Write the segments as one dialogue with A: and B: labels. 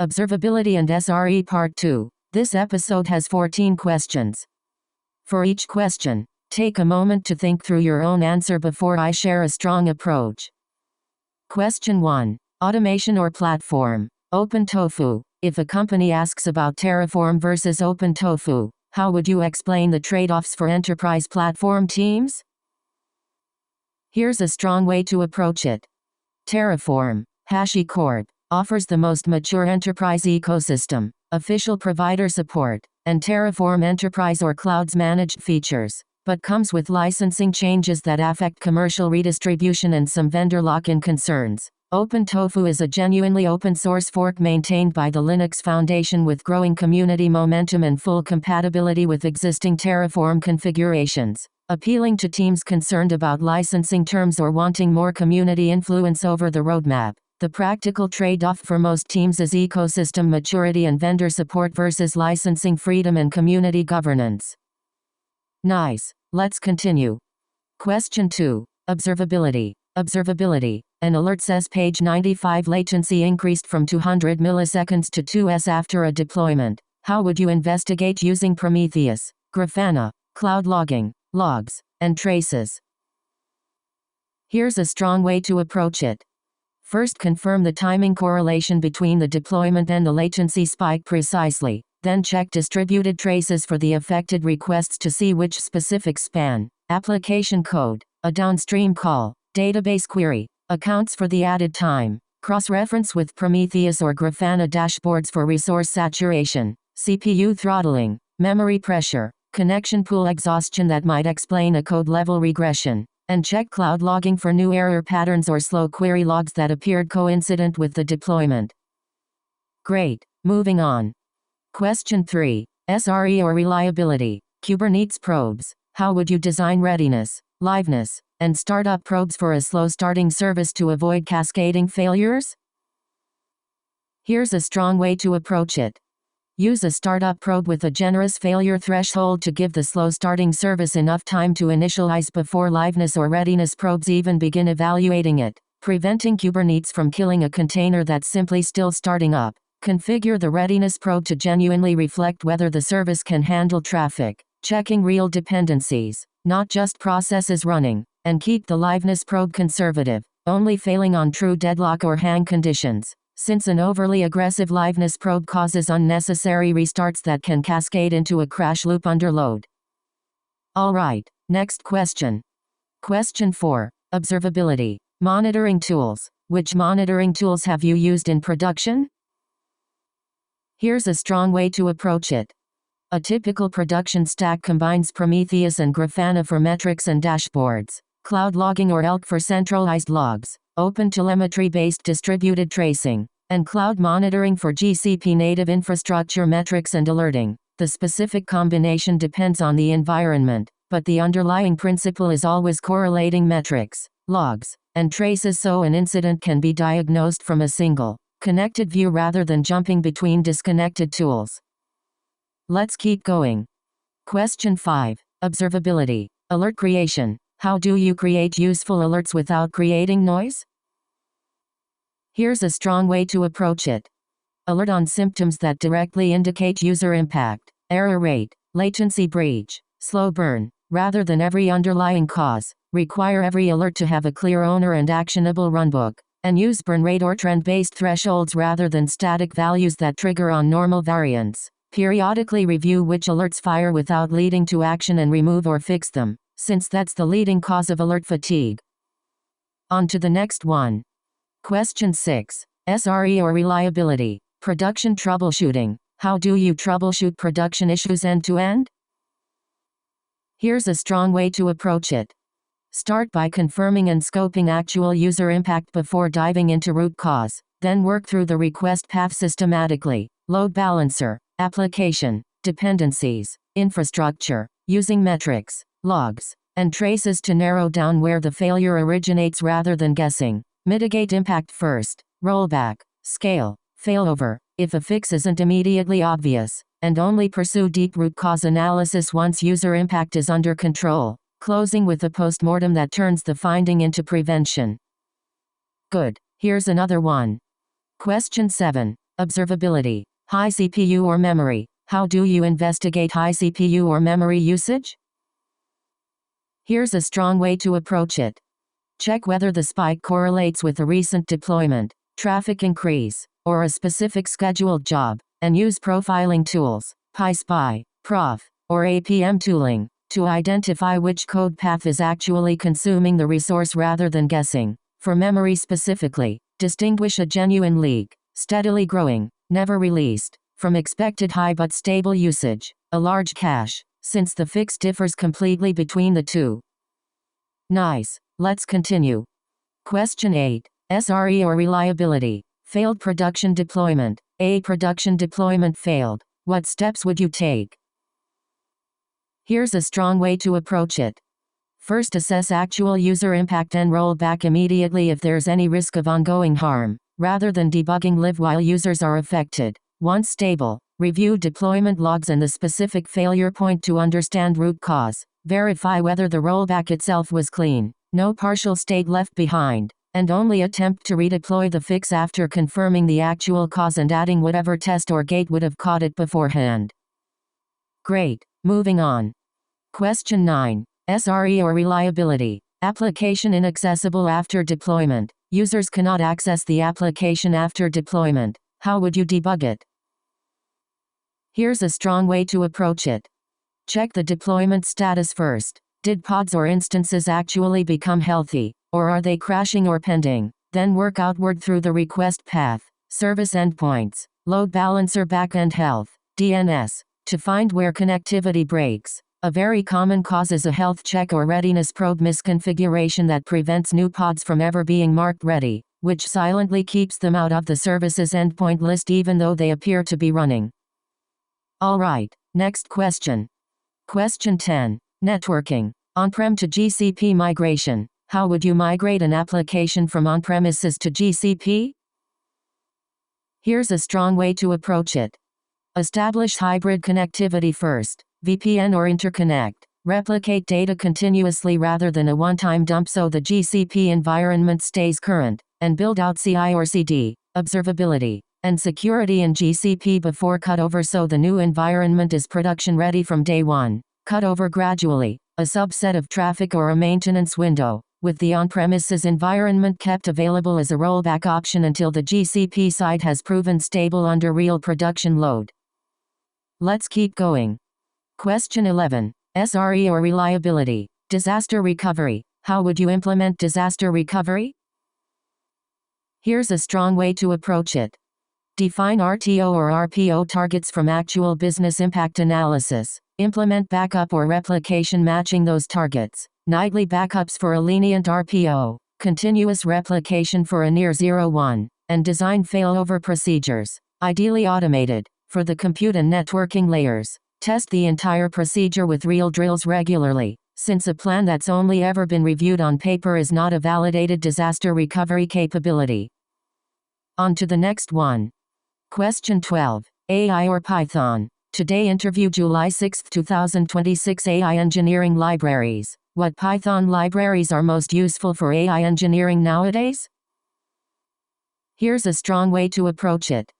A: Observability and SRE Part 2. This episode has 14 questions. For each question, take a moment to think through your own answer before I share a strong approach. Question 1. Automation or platform? OpenTofu. If a company asks about Terraform versus OpenTofu, how would you explain the trade-offs for enterprise platform teams? Here's a strong way to approach it. Terraform, HashiCorp, offers the most mature enterprise ecosystem, official provider support, and Terraform Enterprise or Cloud's managed features, but comes with licensing changes that affect commercial redistribution and some vendor lock-in concerns. OpenTofu is a genuinely open-source fork maintained by the Linux Foundation with growing community momentum and full compatibility with existing Terraform configurations, appealing to teams concerned about licensing terms or wanting more community influence over the roadmap. The practical trade-off for most teams is ecosystem maturity and vendor support versus licensing freedom and community governance. Nice. Let's continue. Question 2. Observability. Observability. An alert says page 95 latency increased from 200 milliseconds to 2s after a deployment. How would you investigate using Prometheus, Grafana, cloud logging, logs, and traces? Here's a strong way to approach it. First, confirm the timing correlation between the deployment and the latency spike precisely. Then check distributed traces for the affected requests to see which specific span, application code, a downstream call, database query, accounts for the added time. Cross-reference with Prometheus or Grafana dashboards for resource saturation, CPU throttling, memory pressure, connection pool exhaustion that might explain a code-level regression. And check cloud logging for new error patterns or slow query logs that appeared coincident with the deployment. Great. Moving on. Question 3. SRE or reliability. Kubernetes probes. How would you design readiness, liveness, and startup probes for a slow starting service to avoid cascading failures? Here's a strong way to approach it. Use a startup probe with a generous failure threshold to give the slow starting service enough time to initialize before liveness or readiness probes even begin evaluating it, preventing Kubernetes from killing a container that's simply still starting up. Configure the readiness probe to genuinely reflect whether the service can handle traffic, checking real dependencies, not just processes running, and keep the liveness probe conservative, only failing on true deadlock or hang conditions, since an overly aggressive liveness probe causes unnecessary restarts that can cascade into a crash loop under load. Alright, next question. Question 4. Observability. Monitoring tools. Which monitoring tools have you used in production? Here's a strong way to approach it. A typical production stack combines Prometheus and Grafana for metrics and dashboards, cloud logging or ELK for centralized logs, OpenTelemetry-based distributed tracing, and cloud monitoring for GCP native infrastructure metrics and alerting. The specific combination depends on the environment, but the underlying principle is always correlating metrics, logs, and traces so an incident can be diagnosed from a single, connected view rather than jumping between disconnected tools. Let's keep going. Question 5. Observability. Alert creation. How do you create useful alerts without creating noise? Here's a strong way to approach it. Alert on symptoms that directly indicate user impact, error rate, latency breach, slow burn, rather than every underlying cause. Require every alert to have a clear owner and actionable runbook, and use burn rate or trend-based thresholds rather than static values that trigger on normal variants. Periodically review which alerts fire without leading to action and remove or fix them, since that's the leading cause of alert fatigue. On to the next one. Question 6. SRE or reliability. Production troubleshooting. How do you troubleshoot production issues end-to-end? Here's a strong way to approach it. Start by confirming and scoping actual user impact before diving into root cause, then work through the request path systematically. Load balancer, application, dependencies, infrastructure, using metrics, logs, and traces to narrow down where the failure originates rather than guessing. Mitigate impact first, rollback, scale, failover, if a fix isn't immediately obvious, and only pursue deep root cause analysis once user impact is under control, closing with a postmortem that turns the finding into prevention. Good. Here's another one. Question 7. Observability. High CPU or memory. How do you investigate high CPU or memory usage? Here's a strong way to approach it. Check whether the spike correlates with a recent deployment, traffic increase, or a specific scheduled job, and use profiling tools, PySpy, Prof, or APM tooling, to identify which code path is actually consuming the resource rather than guessing. For memory specifically, distinguish a genuine leak, steadily growing, never released, from expected high but stable usage, a large cache, since the fix differs completely between the two. Nice. Let's continue. Question 8. SRE or reliability. Failed production deployment. A production deployment failed. What steps would you take? Here's a strong way to approach it. First, assess actual user impact and roll back immediately if there's any risk of ongoing harm, rather than debugging live while users are affected. Once stable, review deployment logs and the specific failure point to understand root cause. Verify whether the rollback itself was clean, no partial state left behind, and only attempt to redeploy the fix after confirming the actual cause and adding whatever test or gate would have caught it beforehand. Great. Moving on. Question 9. SRE or reliability. Application inaccessible after deployment. Users cannot access the application after deployment. How would you debug it? Here's a strong way to approach it. Check the deployment status first. Did pods or instances actually become healthy, or are they crashing or pending? Then work outward through the request path, service endpoints, load balancer backend health, DNS, to find where connectivity breaks. A very common cause is a health check or readiness probe misconfiguration that prevents new pods from ever being marked ready, which silently keeps them out of the service's endpoint list even though they appear to be running. Alright, next question. Question 10. Networking. On-prem to GCP migration. How would you migrate an application from on-premises to GCP? Here's a strong way to approach it. Establish hybrid connectivity first, VPN or interconnect. Replicate data continuously rather than a one-time dump so the GCP environment stays current, and build out CI or CD, observability, and security in GCP before cutover so the new environment is production ready from day one. Cutover gradually, a subset of traffic or a maintenance window, with the on-premises environment kept available as a rollback option until the GCP side has proven stable under real production load. Let's keep going. Question 11. SRE or reliability. Disaster recovery. How would you implement disaster recovery? Here's a strong way to approach it. Define RTO or RPO targets from actual business impact analysis. Implement backup or replication matching those targets. Nightly backups for a lenient RPO. Continuous replication for a near zero one. And design failover procedures, ideally automated, for the compute and networking layers. Test the entire procedure with real drills regularly, since a plan that's only ever been reviewed on paper is not a validated disaster recovery capability. On to the next one. Question 12. AI or Python. Today interview July 6, 2026 AI engineering libraries. What Python libraries are most useful for AI engineering nowadays? Here's a strong way to approach it.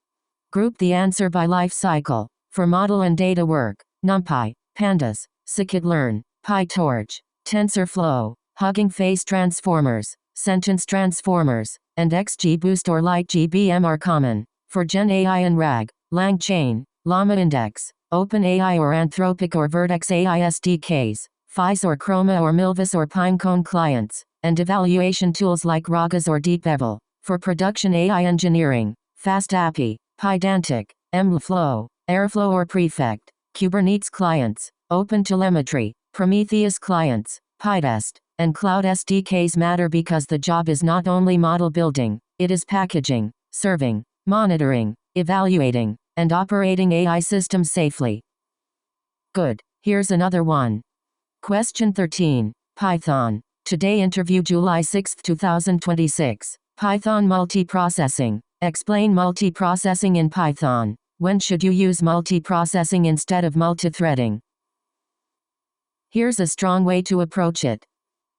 A: Group the answer by life cycle. For model and data work, NumPy, Pandas, scikit-learn, PyTorch, TensorFlow, Hugging Face transformers, sentence transformers, and XGBoost or LightGBM are common. For Gen AI and RAG, LangChain, LlamaIndex, OpenAI or Anthropic or Vertex AI SDKs, FIS or Chroma or Milvus or Pinecone clients, and evaluation tools like Ragas or DeepEval. For production AI engineering, FastAPI, Pydantic, MLflow, Airflow or Prefect, Kubernetes clients, OpenTelemetry, Prometheus clients, PyTest, and Cloud SDKs matter because the job is not only model building, it is packaging, serving, monitoring, evaluating, and operating AI systems safely. Good. Here's another one. Question 13. Python. Today interview July 6, 2026. Python multiprocessing. Explain multiprocessing in Python. When should you use multiprocessing instead of multithreading? Here's a strong way to approach it.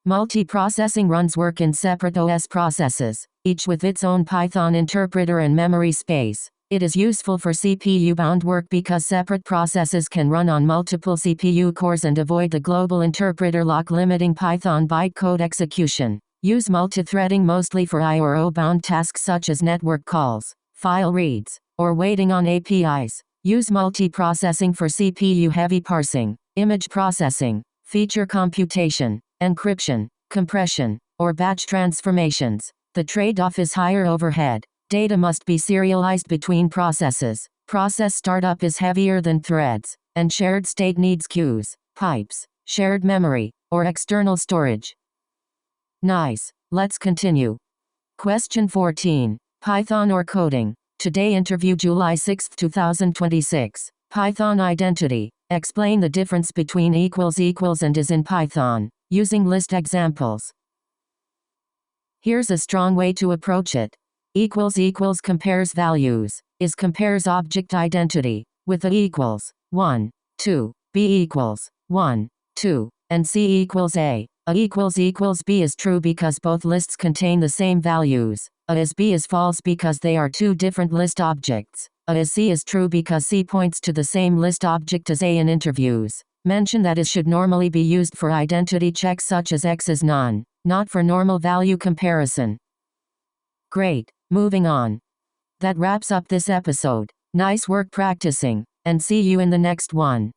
A: Multiprocessing runs work in separate OS processes, each with its own Python interpreter and memory space. It is useful for CPU-bound work because separate processes can run on multiple CPU cores and avoid the global interpreter lock limiting Python bytecode execution. Use multithreading mostly for I or O-bound tasks such as network calls, file reads, or waiting on APIs. Use multiprocessing for CPU-heavy parsing, image processing, feature computation, encryption, compression, or batch transformations. The trade-off is higher overhead. Data must be serialized between processes. Process startup is heavier than threads, and shared state needs queues, pipes, shared memory, or external storage. Nice. Let's continue. Question 14. Python or coding? Today interview July 6, 2026. Python identity. Explain the difference between equals and is in Python, using list examples. Here's a strong way to approach it. Equals compares values, is compares object identity, with a equals 1, 2, b equals 1, 2, and c equals a. A equals b is true because both lists contain the same values. A is b is false because they are two different list objects. A is c is true because c points to the same list object as a in interviews. Mention that is should normally be used for identity checks such as x is none, not for normal value comparison. Great. Moving on. That wraps up this episode. Nice work practicing, and see you in the next one.